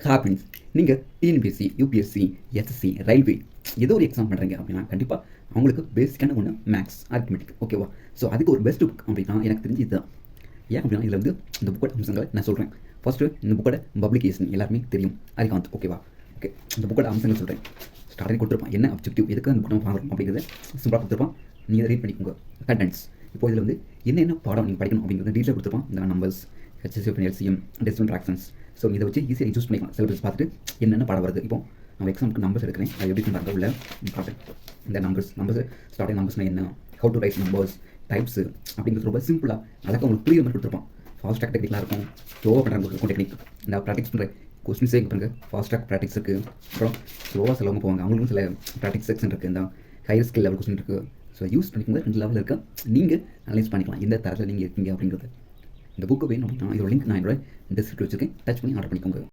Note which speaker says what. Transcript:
Speaker 1: Happens நீங்கள் TNPSC UPSC SSC railway ஏதோ ஒரு எக்ஸாம் பண்ணுறீங்க அப்படின்னா கண்டிப்பாக அவங்களுக்கு பேசிக்கான ஒன்று மேக்ஸ் ஆர்த்மெட்டிக் ஓகேவா. ஸோ அதுக்கு ஒரு பெஸ்ட் புக் அப்படின்னா எனக்கு தெரிஞ்சு இதுதான். ஏன் அப்படின்னா இதில் வந்து இந்த புக்கோட அம்சங்களை நான் சொல்கிறேன். ஃபஸ்ட்டு இந்த புக்கோட பப்ளிகேஷன் எல்லாருமே தெரியும், அரிகாந்த் ஓகேவா. ஓகே, இந்த புக்கோட அம்சங்கள் சொல்கிறேன். ஸ்டார்டிங் கொடுத்துருப்பான் என்ன அப்ஜெக்டிவ், எதுக்கு அந்த புக் நம்ம வாங்குறோம் அப்படிங்கிறத சிம்பிளாக கொடுத்துருப்பான். நீங்கள் அதை ரீட் பண்ணிக்கோங்க. கண்டென்ட்ஸ் இப்போ இதில் வந்து என்ன பாடம் நீங்கள் படிக்கணும் அப்படிங்கிறத டீட்டெயில் கொடுத்துருப்பான். இந்த numbers, HSF, LCM, decimal fractions. So இதை வச்சு ஈஸியாக யூஸ் பண்ணிக்கலாம். சிலபஸ் பார்த்துட்டு என்னென்ன பாடம் வருது. இப்போ நான் எக்ஸாமுக்கு நம்பர்ஸ் எடுக்கிறேன், அது எப்படி பண்ணுறாங்க உள்ள காட்டுறேன். இந்த நம்பர்ஸ் ஸ்டார்டிங் நம்பர்ஸ்னால் என்ன, how to right numbers, types அப்படிங்கிறது ரொம்ப சிம்பிளாக அழகாக உங்களுக்கு புரியுற மாதிரி கொடுத்துருப்பான். ஃபாஸ்ட் ட்ராக் டெக்னிக்லாம் இருக்கும், ஸ்லோவாக பண்ணுறாங்க இருக்கும் டெக்னிக். இந்த ப்ராக்டிக்ஸ் பண்ணுற கொஸ்டின்ஸே பாருங்க, ஃபாஸ்ட் ட்ராக் ப்ராக்டிக்ஸ் இருக்குது. அப்புறம் ஸ்லோவாக சிலவங்க போவாங்க, அவங்களுக்கும் சில ப்ராக்டிக்ஸ் செக்ஷன் இருக்குது. இந்த ஹையர் ஸ்கில் லெவல் கொஸ்டின் இருக்குது. ஸோ யூஸ் பண்ணிக்கோங்க. 2 லெவலில் இருக்க நீங்கள் அனலைஸ் பண்ணிக்கலாம் எந்த தரத்தில் நீங்கள் இருக்கீங்க அப்படிங்கிறது. இந்த புக்கு வேணும் அப்படின்னா இதோட லிங்க் நான் என்னோட டிஸ்கிரிப்ஷன் வச்சுருக்கேன், டச் பண்ணி ஆர்டர் பண்ணிக்கோங்க.